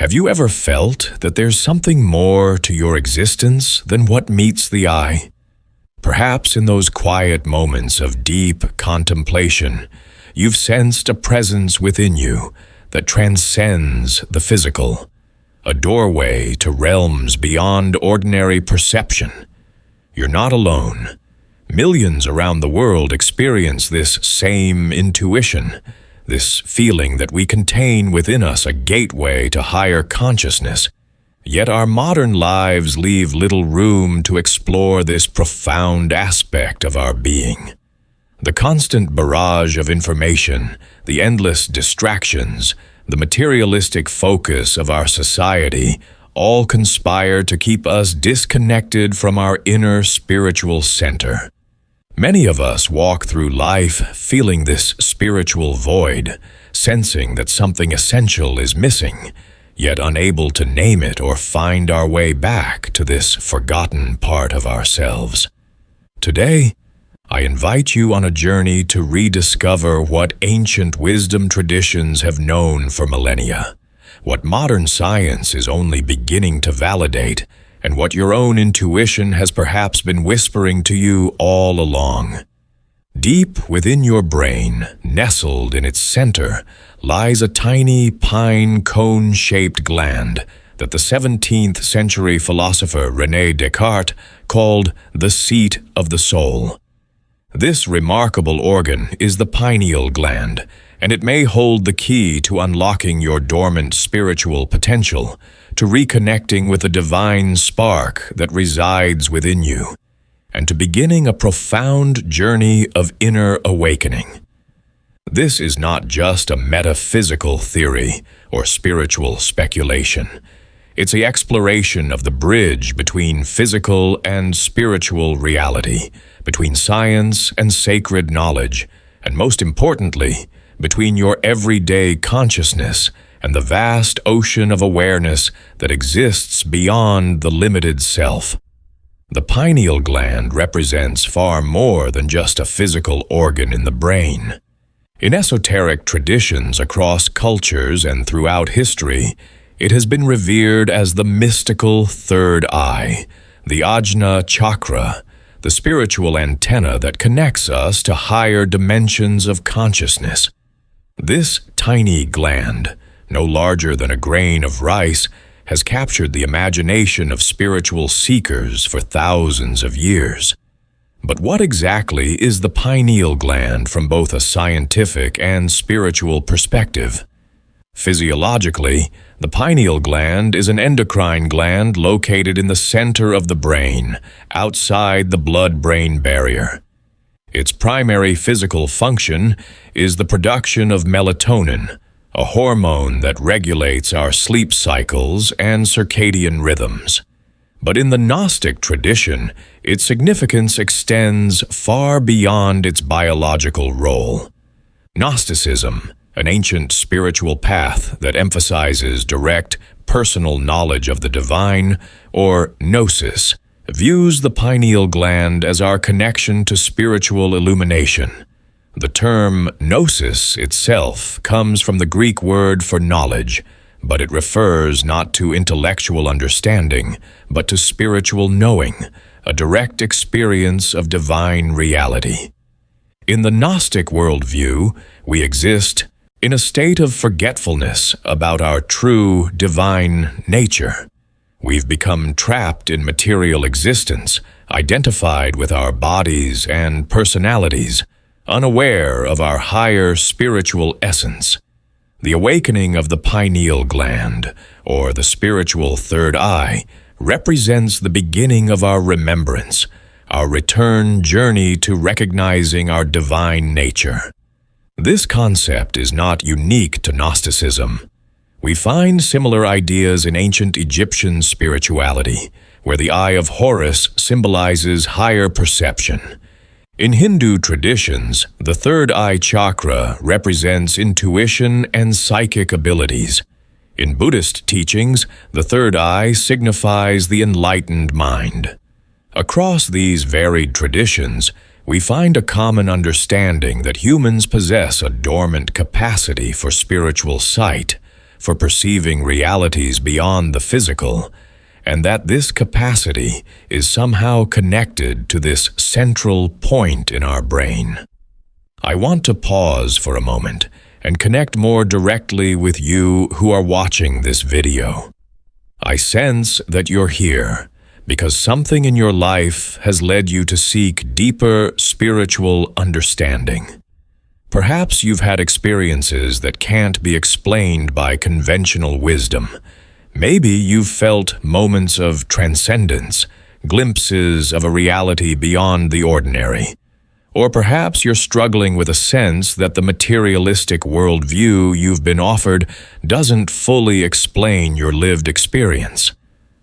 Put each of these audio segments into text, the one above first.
Have you ever felt that there's something more to your existence than what meets the eye? Perhaps in those quiet moments of deep contemplation, you've sensed a presence within you that transcends the physical, a doorway to realms beyond ordinary perception. You're not alone. Millions around the world experience this same intuition, this feeling that we contain within us a gateway to higher consciousness. Yet our modern lives leave little room to explore this profound aspect of our being. The constant barrage of information, the endless distractions, the materialistic focus of our society all conspire to keep us disconnected from our inner spiritual center. Many of us walk through life feeling this spiritual void, sensing that something essential is missing, yet unable to name it or find our way back to this forgotten part of ourselves. Today, I invite you on a journey to rediscover what ancient wisdom traditions have known for millennia, what modern science is only beginning to validate, and what your own intuition has perhaps been whispering to you all along. Deep within your brain, nestled in its center, lies a tiny pine cone-shaped gland that the 17th century philosopher René Descartes called the seat of the soul. This remarkable organ is the pineal gland, and it may hold the key to unlocking your dormant spiritual potential, to reconnecting with the divine spark that resides within you, and to beginning a profound journey of inner awakening. This is not just a metaphysical theory or spiritual speculation. It's the exploration of the bridge between physical and spiritual reality, between science and sacred knowledge, and most importantly, between your everyday consciousness and the vast ocean of awareness that exists beyond the limited self. The pineal gland represents far more than just a physical organ in the brain. In esoteric traditions across cultures and throughout history, it has been revered as the mystical third eye, the Ajna chakra, the spiritual antenna that connects us to higher dimensions of consciousness. This tiny gland, no larger than a grain of rice, has captured the imagination of spiritual seekers for thousands of years. But what exactly is the pineal gland from both a scientific and spiritual perspective? Physiologically, the pineal gland is an endocrine gland located in the center of the brain, outside the blood-brain barrier. Its primary physical function is the production of melatonin, a hormone that regulates our sleep cycles and circadian rhythms. But in the Gnostic tradition, its significance extends far beyond its biological role. Gnosticism, an ancient spiritual path that emphasizes direct, personal knowledge of the divine, or gnosis, views the pineal gland as our connection to spiritual illumination. The term gnosis itself comes from the Greek word for knowledge, but it refers not to intellectual understanding, but to spiritual knowing, a direct experience of divine reality. In the Gnostic worldview, we exist in a state of forgetfulness about our true divine nature. We've become trapped in material existence, identified with our bodies and personalities, unaware of our higher spiritual essence. The awakening of the pineal gland, or the spiritual third eye, represents the beginning of our remembrance, our return journey to recognizing our divine nature. This concept is not unique to Gnosticism. We find similar ideas in ancient Egyptian spirituality, where the eye of Horus symbolizes higher perception. In Hindu traditions, the third eye chakra represents intuition and psychic abilities. In Buddhist teachings, the third eye signifies the enlightened mind. Across these varied traditions, we find a common understanding that humans possess a dormant capacity for spiritual sight, for perceiving realities beyond the physical, and that this capacity is somehow connected to this central point in our brain. I want to pause for a moment and connect more directly with you who are watching this video. I sense that you're here because something in your life has led you to seek deeper spiritual understanding. Perhaps you've had experiences that can't be explained by conventional wisdom. Maybe you've felt moments of transcendence, glimpses of a reality beyond the ordinary. Or perhaps you're struggling with a sense that the materialistic worldview you've been offered doesn't fully explain your lived experience.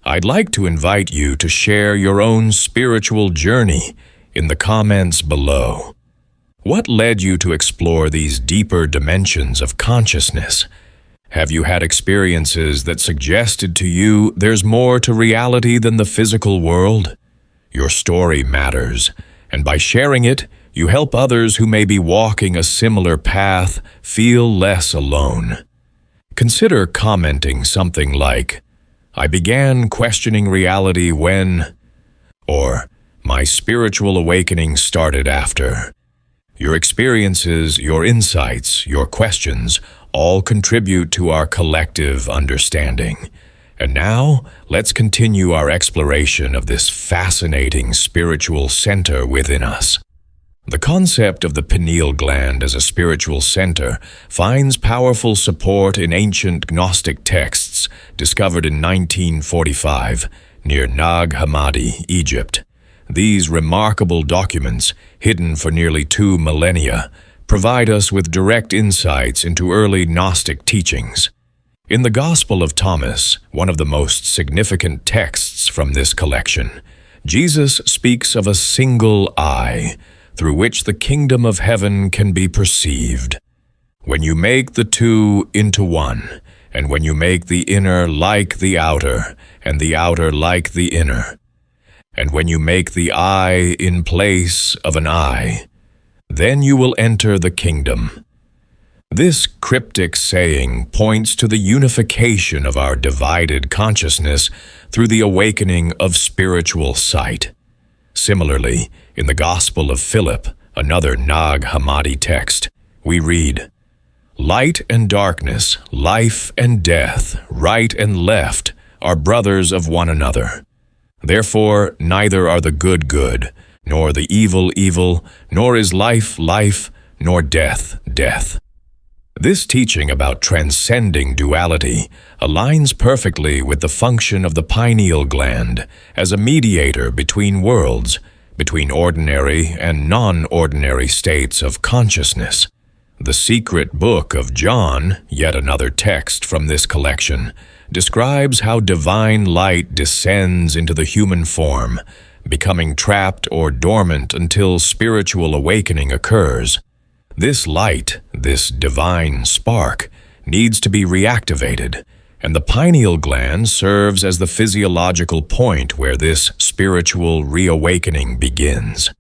I'd like to invite you to share your own spiritual journey in the comments below. What led you to explore these deeper dimensions of consciousness? Have you had experiences that suggested to you there's more to reality than the physical world? Your story matters, and by sharing it, you help others who may be walking a similar path feel less alone. Consider commenting something like, "I began questioning reality when," or "My spiritual awakening started after." Your experiences, your insights, your questions all contribute to our collective understanding. And now, let's continue our exploration of this fascinating spiritual center within us. The concept of the pineal gland as a spiritual center finds powerful support in ancient Gnostic texts discovered in 1945 near Nag Hammadi, Egypt. These remarkable documents, hidden for nearly 2 millennia, provide us with direct insights into early Gnostic teachings. In the Gospel of Thomas, one of the most significant texts from this collection, Jesus speaks of a single eye, through which the kingdom of heaven can be perceived. When you make the two into one, and when you make the inner like the outer, and the outer like the inner, and when you make the eye in place of an eye, then you will enter the kingdom. This cryptic saying points to the unification of our divided consciousness through the awakening of spiritual sight. Similarly, in the Gospel of Philip, another Nag Hammadi text, we read, "Light and darkness, life and death, right and left, are brothers of one another. Therefore, neither are the good good, nor the evil evil, nor is life life, nor death death." This teaching about transcending duality aligns perfectly with the function of the pineal gland as a mediator between worlds, between ordinary and non-ordinary states of consciousness. The Secret Book of John, yet another text from this collection, describes how divine light descends into the human form, becoming trapped or dormant until spiritual awakening occurs. This light, this divine spark, needs to be reactivated, and the pineal gland serves as the physiological point where this spiritual reawakening begins.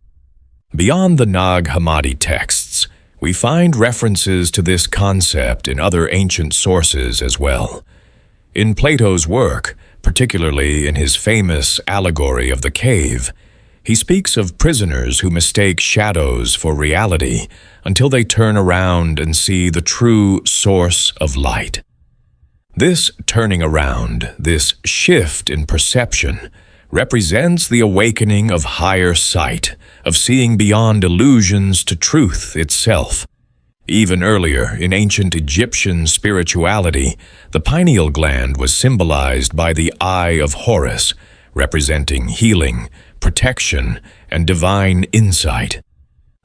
Beyond the Nag Hammadi texts, we find references to this concept in other ancient sources as well. In Plato's work, particularly in his famous allegory of the cave, he speaks of prisoners who mistake shadows for reality until they turn around and see the true source of light. This turning around, this shift in perception, represents the awakening of higher sight, of seeing beyond illusions to truth itself. Even earlier, in ancient Egyptian spirituality, the pineal gland was symbolized by the Eye of Horus, representing healing, protection, and divine insight.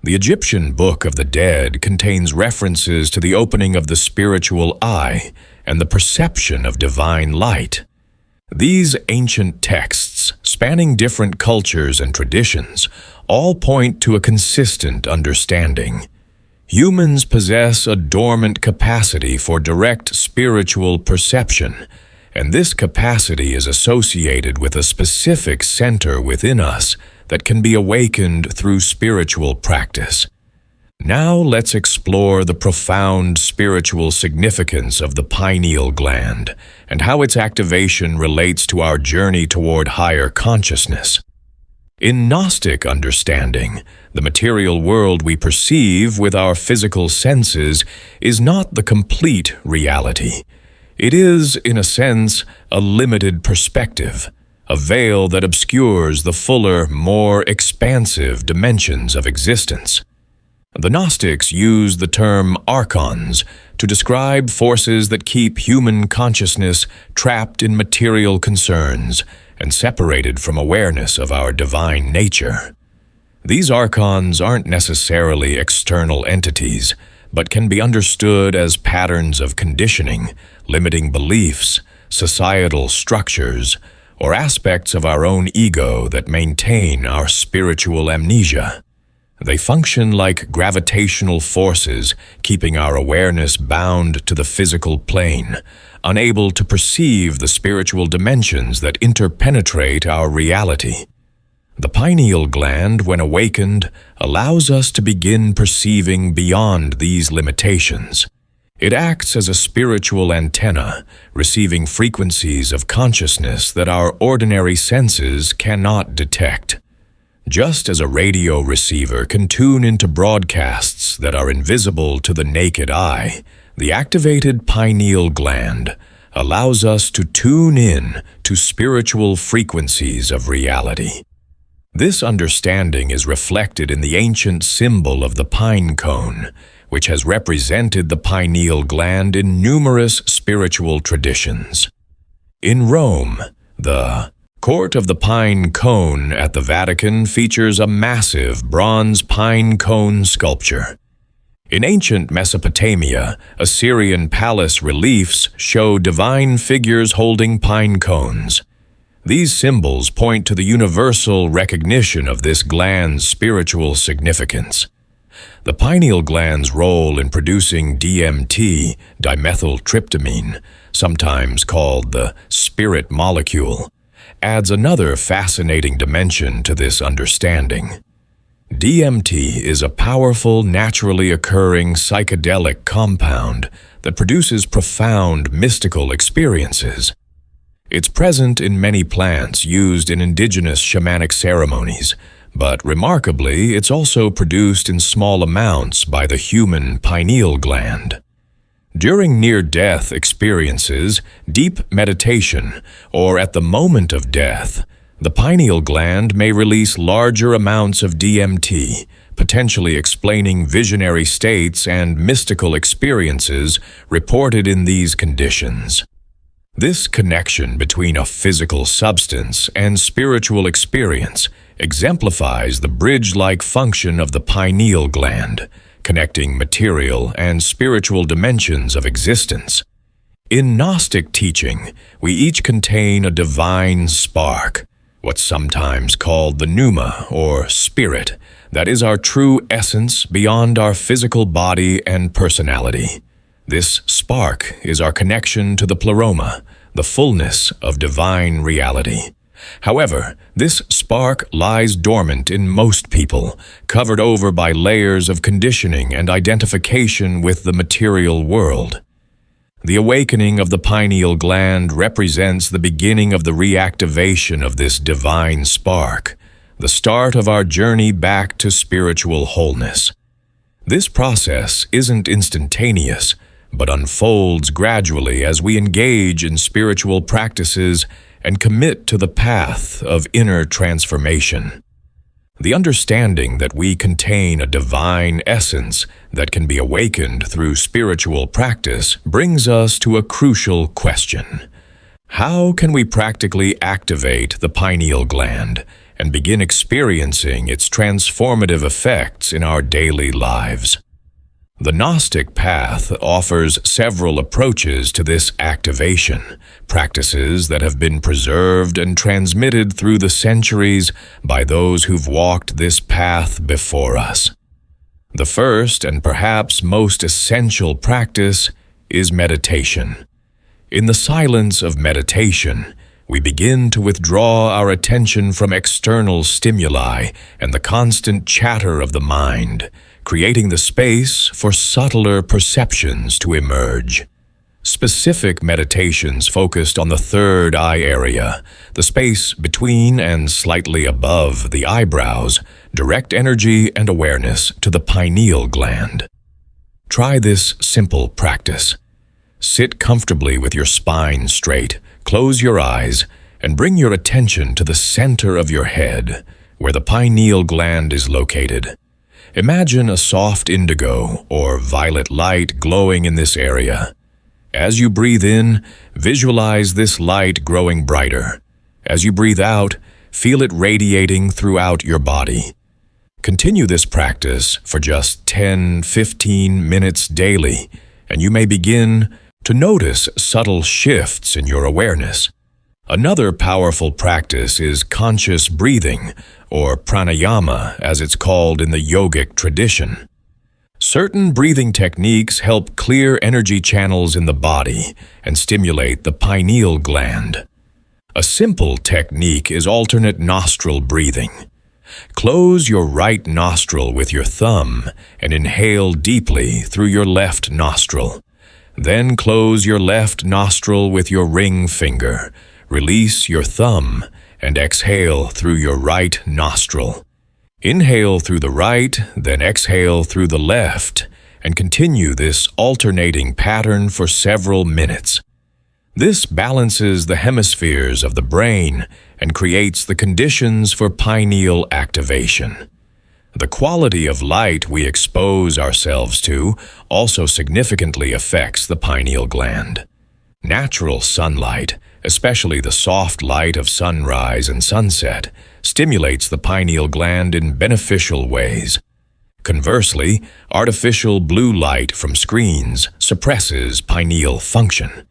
The Egyptian Book of the Dead contains references to the opening of the spiritual eye and the perception of divine light. These ancient texts, spanning different cultures and traditions, all point to a consistent understanding. Humans possess a dormant capacity for direct spiritual perception, and this capacity is associated with a specific center within us that can be awakened through spiritual practice. Now let's explore the profound spiritual significance of the pineal gland and how its activation relates to our journey toward higher consciousness. In Gnostic understanding, the material world we perceive with our physical senses is not the complete reality. It is, in a sense, a limited perspective, a veil that obscures the fuller, more expansive dimensions of existence. The Gnostics use the term archons to describe forces that keep human consciousness trapped in material concerns and separated from awareness of our divine nature. These archons aren't necessarily external entities, but can be understood as patterns of conditioning, limiting beliefs, societal structures, or aspects of our own ego that maintain our spiritual amnesia. They function like gravitational forces, keeping our awareness bound to the physical plane, unable to perceive the spiritual dimensions that interpenetrate our reality. The pineal gland, when awakened, allows us to begin perceiving beyond these limitations. It acts as a spiritual antenna, receiving frequencies of consciousness that our ordinary senses cannot detect. Just as a radio receiver can tune into broadcasts that are invisible to the naked eye, the activated pineal gland allows us to tune in to spiritual frequencies of reality. This understanding is reflected in the ancient symbol of the pine cone, which has represented the pineal gland in numerous spiritual traditions. In Rome, the Court of the Pine Cone at the Vatican features a massive bronze pine cone sculpture. In ancient Mesopotamia, Assyrian palace reliefs show divine figures holding pine cones. These symbols point to the universal recognition of this gland's spiritual significance. The pineal gland's role in producing DMT, dimethyltryptamine, sometimes called the spirit molecule, adds another fascinating dimension to this understanding. DMT is a powerful, naturally occurring psychedelic compound that produces profound mystical experiences. It's present in many plants used in indigenous shamanic ceremonies, but remarkably, it's also produced in small amounts by the human pineal gland. During near-death experiences, deep meditation, or at the moment of death, the pineal gland may release larger amounts of DMT, potentially explaining visionary states and mystical experiences reported in these conditions. This connection between a physical substance and spiritual experience exemplifies the bridge-like function of the pineal gland, connecting material and spiritual dimensions of existence. In Gnostic teaching, we each contain a divine spark, what's sometimes called the pneuma, or spirit, that is our true essence beyond our physical body and personality. This spark is our connection to the pleroma, the fullness of divine reality. However, this spark lies dormant in most people, covered over by layers of conditioning and identification with the material world. The awakening of the pineal gland represents the beginning of the reactivation of this divine spark, the start of our journey back to spiritual wholeness. This process isn't instantaneous, but unfolds gradually as we engage in spiritual practices and commit to the path of inner transformation. The understanding that we contain a divine essence that can be awakened through spiritual practice brings us to a crucial question. How can we practically activate the pineal gland and begin experiencing its transformative effects in our daily lives? The Gnostic path offers several approaches to this activation, practices that have been preserved and transmitted through the centuries by those who've walked this path before us. The first and perhaps most essential practice is meditation. In the silence of meditation, we begin to withdraw our attention from external stimuli and the constant chatter of the mind, creating the space for subtler perceptions to emerge. Specific meditations focused on the third eye area, the space between and slightly above the eyebrows, direct energy and awareness to the pineal gland. Try this simple practice. Sit comfortably with your spine straight, close your eyes, and bring your attention to the center of your head, where the pineal gland is located. Imagine a soft indigo or violet light glowing in this area. As you breathe in, visualize this light growing brighter. As you breathe out, feel it radiating throughout your body. Continue this practice for just 10-15 minutes daily, and you may begin to notice subtle shifts in your awareness. Another powerful practice is conscious breathing, or pranayama as it's called in the yogic tradition. Certain breathing techniques help clear energy channels in the body and stimulate the pineal gland. A simple technique is alternate nostril breathing. Close your right nostril with your thumb and inhale deeply through your left nostril. Then close your left nostril with your ring finger. Release your thumb and exhale through your right nostril. Inhale through the right, then exhale through the left, and continue this alternating pattern for several minutes. This balances the hemispheres of the brain and creates the conditions for pineal activation. The quality of light we expose ourselves to also significantly affects the pineal gland. Natural sunlight, especially the soft light of sunrise and sunset, stimulates the pineal gland in beneficial ways. Conversely, artificial blue light from screens suppresses pineal function.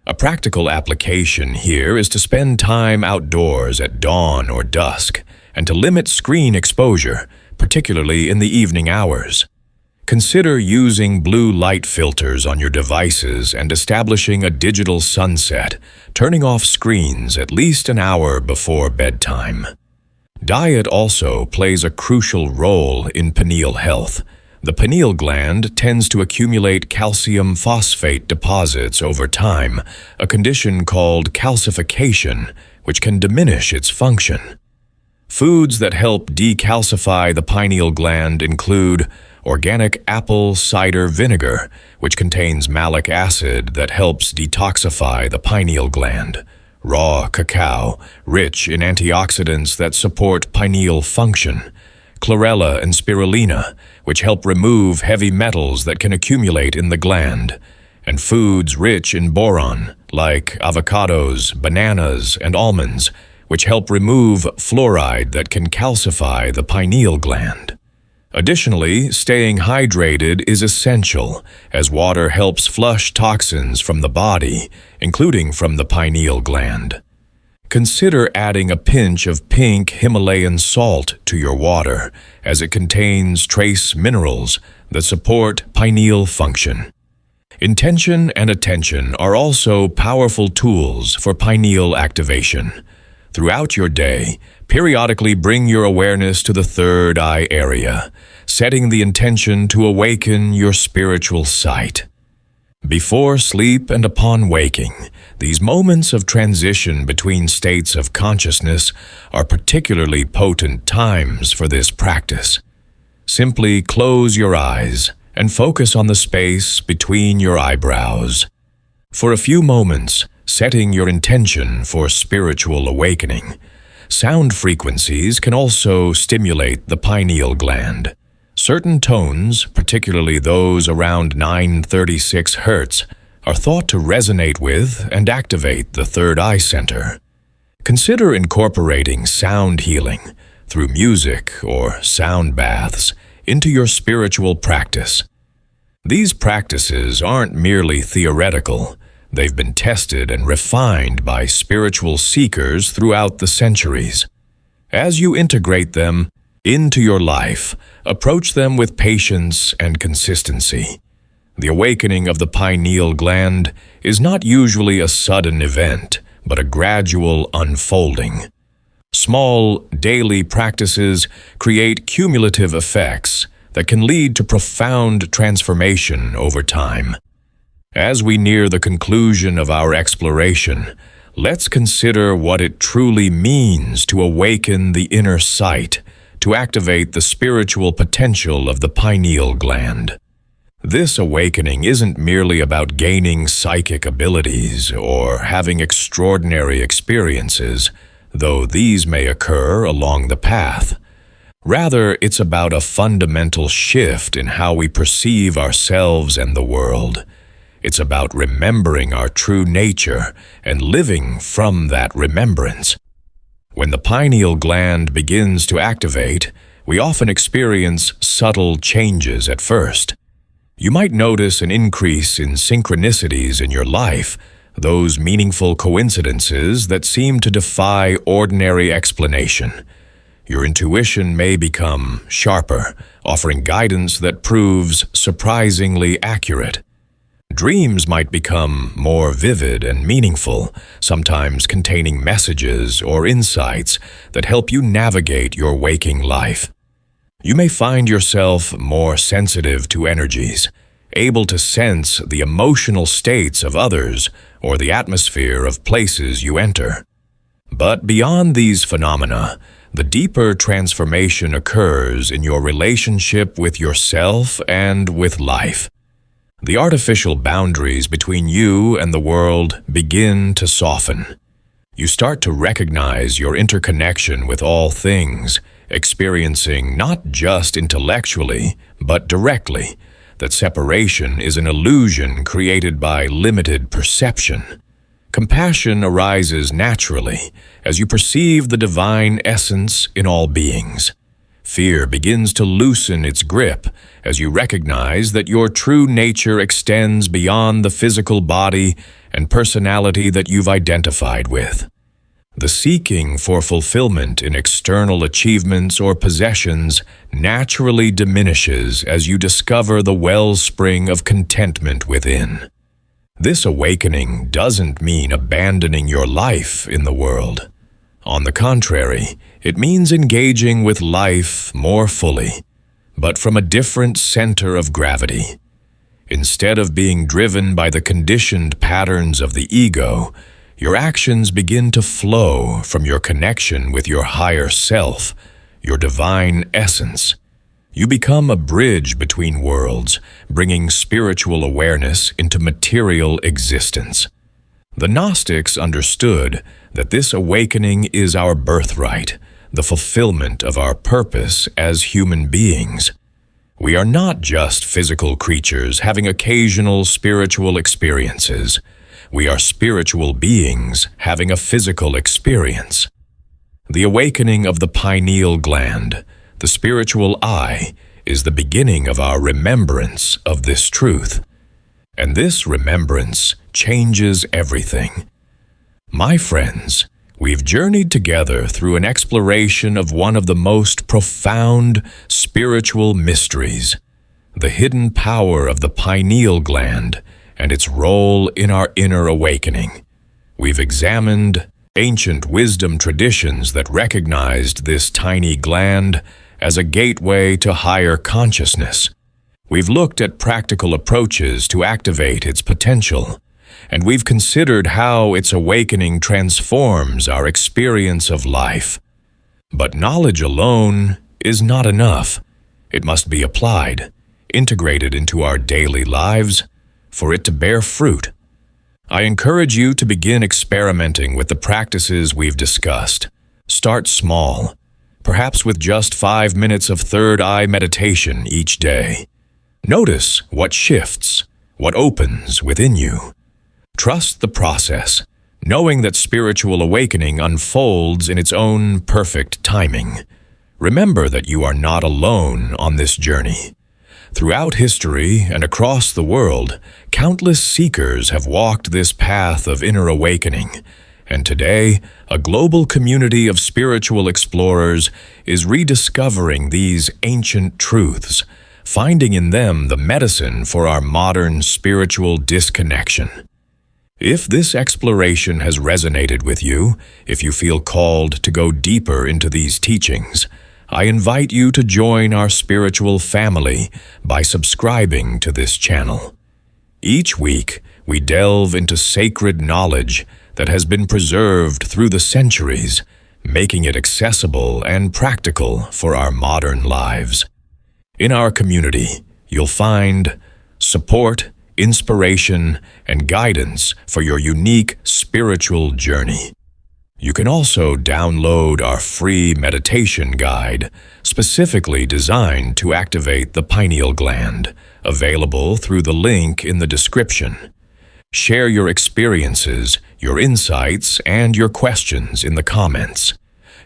A practical application here is to spend time outdoors at dawn or dusk and to limit screen exposure, particularly in the evening hours. Consider using blue light filters on your devices and establishing a digital sunset, turning off screens at least an hour before bedtime. Diet also plays a crucial role in pineal health. The pineal gland tends to accumulate calcium phosphate deposits over time, a condition called calcification, which can diminish its function. Foods that help decalcify the pineal gland include organic apple cider vinegar, which contains malic acid that helps detoxify the pineal gland. Raw cacao, rich in antioxidants that support pineal function. Chlorella and spirulina, which help remove heavy metals that can accumulate in the gland. And foods rich in boron, like avocados, bananas, and almonds, which help remove fluoride that can calcify the pineal gland. Additionally, staying hydrated is essential, as water helps flush toxins from the body, including from the pineal gland. Consider adding a pinch of pink Himalayan salt to your water, as it contains trace minerals that support pineal function. Intention and attention are also powerful tools for pineal activation. Throughout your day, periodically bring your awareness to the third eye area, setting the intention to awaken your spiritual sight. Before sleep and upon waking, these moments of transition between states of consciousness are particularly potent times for this practice. Simply close your eyes and focus on the space between your eyebrows. For a few moments, setting your intention for spiritual awakening. Sound frequencies can also stimulate the pineal gland. Certain tones, particularly those around 936 Hz, are thought to resonate with and activate the third eye center. Consider incorporating sound healing through music or sound baths into your spiritual practice. These practices aren't merely theoretical. They've been tested and refined by spiritual seekers throughout the centuries. As you integrate them into your life, approach them with patience and consistency. The awakening of the pineal gland is not usually a sudden event, but a gradual unfolding. Small, daily practices create cumulative effects that can lead to profound transformation over time. As we near the conclusion of our exploration, let's consider what it truly means to awaken the inner sight, to activate the spiritual potential of the pineal gland. This awakening isn't merely about gaining psychic abilities or having extraordinary experiences, though these may occur along the path. Rather, it's about a fundamental shift in how we perceive ourselves and the world. It's about remembering our true nature and living from that remembrance. When the pineal gland begins to activate, we often experience subtle changes at first. You might notice an increase in synchronicities in your life, those meaningful coincidences that seem to defy ordinary explanation. Your intuition may become sharper, offering guidance that proves surprisingly accurate. Dreams might become more vivid and meaningful, sometimes containing messages or insights that help you navigate your waking life. You may find yourself more sensitive to energies, able to sense the emotional states of others or the atmosphere of places you enter. But beyond these phenomena, the deeper transformation occurs in your relationship with yourself and with life. The artificial boundaries between you and the world begin to soften. You start to recognize your interconnection with all things, experiencing not just intellectually, but directly, that separation is an illusion created by limited perception. Compassion arises naturally as you perceive the divine essence in all beings. Fear begins to loosen its grip as you recognize that your true nature extends beyond the physical body and personality that you've identified with. The seeking for fulfillment in external achievements or possessions naturally diminishes as you discover the wellspring of contentment within. This awakening doesn't mean abandoning your life in the world. On the contrary, it means engaging with life more fully, but from a different center of gravity. Instead of being driven by the conditioned patterns of the ego, your actions begin to flow from your connection with your higher self, your divine essence. You become a bridge between worlds, bringing spiritual awareness into material existence. The Gnostics understood that this awakening is our birthright, the fulfillment of our purpose as human beings. We are not just physical creatures having occasional spiritual experiences. We are spiritual beings having a physical experience. The awakening of the pineal gland, the spiritual eye, is the beginning of our remembrance of this truth. And this remembrance changes everything. My friends, we've journeyed together through an exploration of one of the most profound spiritual mysteries, the hidden power of the pineal gland and its role in our inner awakening. We've examined ancient wisdom traditions that recognized this tiny gland as a gateway to higher consciousness. We've looked at practical approaches to activate its potential, and we've considered how its awakening transforms our experience of life. But knowledge alone is not enough. It must be applied, integrated into our daily lives, for it to bear fruit. I encourage you to begin experimenting with the practices we've discussed. Start small, perhaps with just 5 minutes of third eye meditation each day. Notice what shifts, what opens within you. Trust the process, knowing that spiritual awakening unfolds in its own perfect timing. Remember that you are not alone on this journey. Throughout history and across the world, countless seekers have walked this path of inner awakening, and today, a global community of spiritual explorers is rediscovering these ancient truths, finding in them the medicine for our modern spiritual disconnection. If this exploration has resonated with you, if you feel called to go deeper into these teachings, I invite you to join our spiritual family by subscribing to this channel. Each week, we delve into sacred knowledge that has been preserved through the centuries, making it accessible and practical for our modern lives. In our community, you'll find support, inspiration, and guidance for your unique spiritual journey. You can also download our free meditation guide, specifically designed to activate the pineal gland, available through the link in the description. Share your experiences, your insights, and your questions in the comments.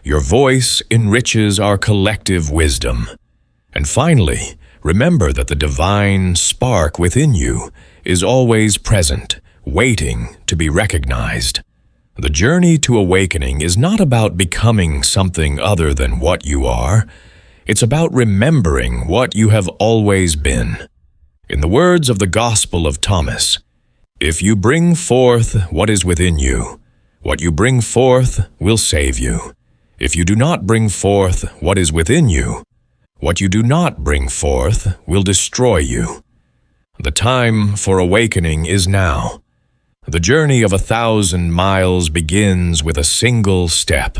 Your voice enriches our collective wisdom. And finally, remember that the divine spark within you is always present, waiting to be recognized. The journey to awakening is not about becoming something other than what you are. It's about remembering what you have always been. In the words of the Gospel of Thomas, "If you bring forth what is within you, what you bring forth will save you. If you do not bring forth what is within you, what you do not bring forth will destroy you." The time for awakening is now. The journey of 1,000 miles begins with a single step.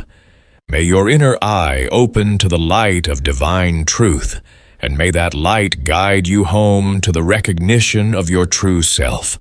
May your inner eye open to the light of divine truth, and may that light guide you home to the recognition of your true self.